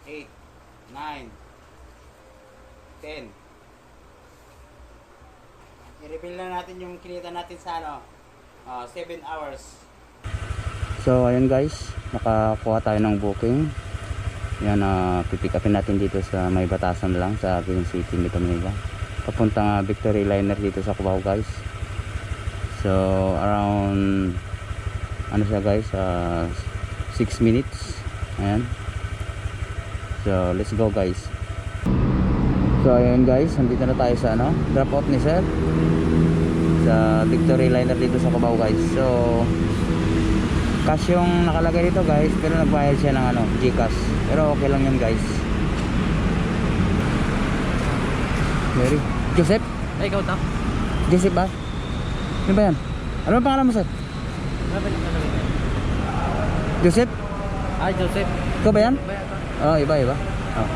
8, 9, 10. I-reveal na natin yung kinita natin sa 7 hours. So ayun guys, nakakuha tayo ng booking. Yan, pipick upin natin dito sa may Batasan lang sa Quezon City, Metro Manila. Papuntang Victory Liner dito sa Cubao guys. So around ano siya guys, 6 minutes. Ayan. So let's go guys. So ayun guys, nandito na tayo sa drop off ni sir sa Victory Liner dito sa Cubao guys. So cash yung nakalagay dito guys, pero nagbayad siya ng GCash, pero okay lang yun guys. Very Joseph? Ay, ikaw ta? Joseph ba? Ano ba yan? Ano ba pangalan mo sir? Joseph? Ay, Joseph. Ikaw ba yan? Oh, iba. Oh.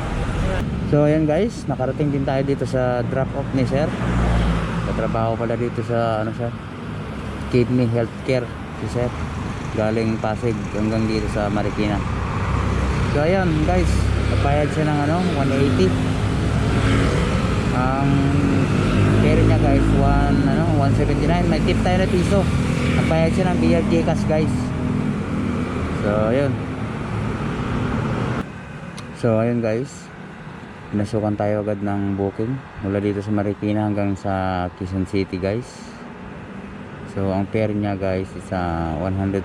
So ayan guys, nakarating din tayo dito sa drop off ni sir. Katrabaho pala dito sa Kidney Healthcare si sir. Galing Pasig hanggang dito sa Marikina. So ayan guys, nagbayad siya ng 180. Ang fare niya guys 179. May tip tayo na piso. Nagbayad siya ng BRJ cash guys. So ayun guys, pinasukan tayo agad ng booking mula dito sa Marikina hanggang sa Quezon City guys. So ang fare niya guys is 135.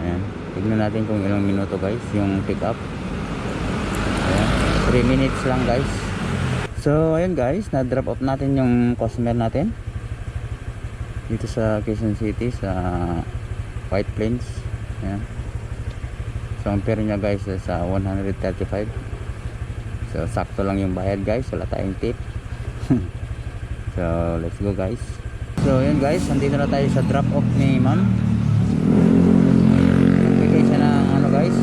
Ayan, tignan natin kung ilang minuto guys yung pick up. Ayan, 3 minutes lang guys. So ayun guys, na drop off natin yung customer natin dito sa Quezon City sa White Plains. Ayan. So ang fare niya guys is 135. So sakto lang yung bayad guys, wala tayong tip. So let's go guys. So yun guys, nandito na tayo sa drop off ni ma'am. Nagbigay siya ng guys,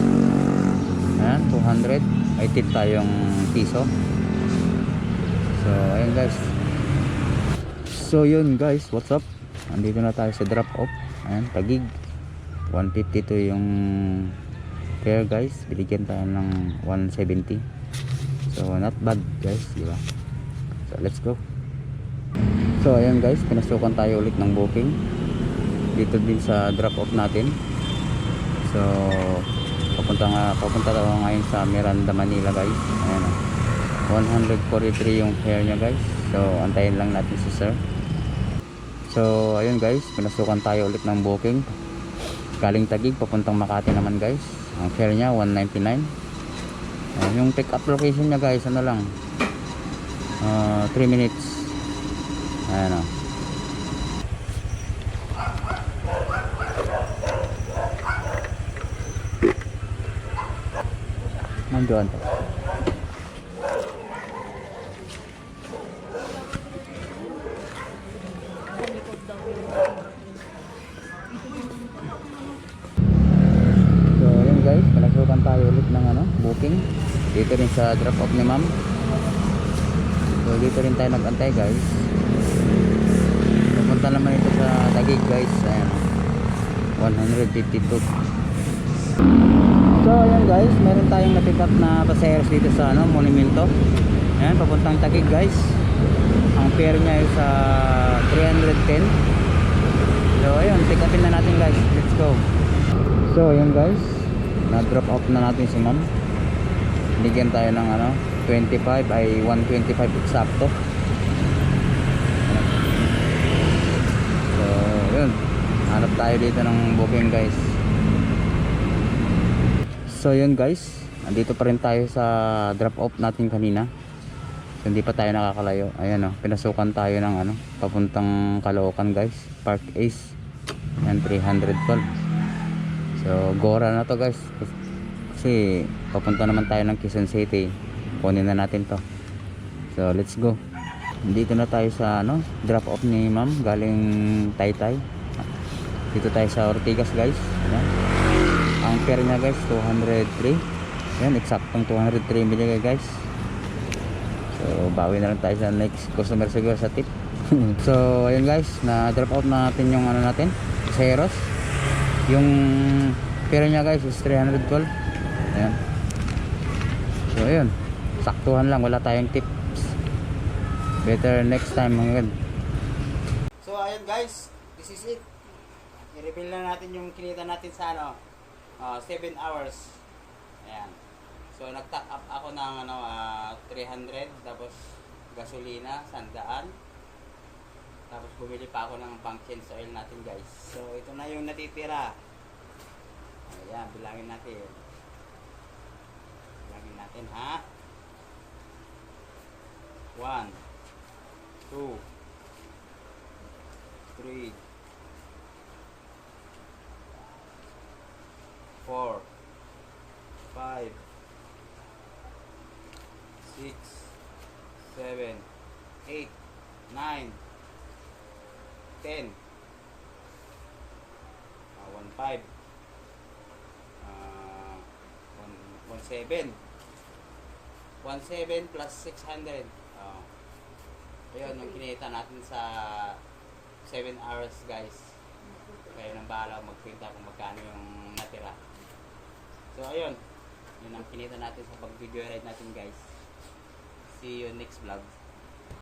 ayan, 200. May tip tayong piso. So ayun guys. So yun guys, what's up? Nandito na tayo sa drop off. Ayan, Taguig. 152 yung fare guys. Binigyan tayo ng 170. So not bad guys, diba? So let's go. So ayan guys, pinasukan tayo ulit ng booking dito din sa drop off natin. So papunta tayo ngayon sa Miranda, Manila guys. Ayan, 143 yung fare niya guys. So antayin lang natin si sir. So ayun guys, pinasukan tayo ulit ng booking galing Taguig papuntang Makati naman guys. Ang fare niya 199. Yung pick up location niya guys, 3 minutes. Ayan o. Nandoon to. So yun guys, pinasukan tayo ulit ng booking dito rin sa drop off ni ma'am. So dito rin tayo nag-antay guys. Pupunta naman ito sa Taguig guys. Ayan, 152. So ayan guys, meron tayong na-pick up na passengers dito sa Monumento. Ayan, papuntang Taguig guys. Ang fare niya ay sa 310. So ayun, pick upin na natin guys. Let's go. So ayan guys, na-drop off na natin si ma'am. Bigyan tayo ng 25 ay 125 eksakto. So yun, hanap tayo dito ng booking guys. So yun guys, nandito pa rin tayo sa drop off natin kanina. So, hindi pa tayo nakakalayo. Ayan pinasukan tayo ng papuntang Caloocan guys, Park Ace. Ayan, 312. So Gora na to guys, kasi papunta naman tayo ng Quezon City. Kunin na natin to. So let's go. Dito na tayo sa drop off ni ma'am galing Taytay. Dito tayo sa Ortigas guys. Ayan. Ang fare niya guys 203. Ayan, eksaktong 203 binigay guys. So bawi na lang tayo sa next customer siguro sa tip. So ayun guys, na drop out natin yung natin sa Eros. Yung fare niya guys is 312. Ayan. So ayun, saktuhan lang, wala tayong tips. Better next time mga gan. So ayun guys, this is it. I-reveal na natin yung kinita natin sa 7 hours. Ayan. So nag-top up ako ng 300, tapos gasolina 100. Tapos bumili pa ako ng pang change oil natin guys. So ito na yung natitira. Ayan, bilangin natin. Bilangin natin ha. 1 2 3 4 5 6 7 8 9 10 1.5 1.7 1.7 plus 600. Ayun yung kinita natin sa 7 hours guys. Kayo nang bahala magpinta kung magkano yung natira. So ayun, yun ang kinita natin sa pag video ride natin guys. See you next vlog.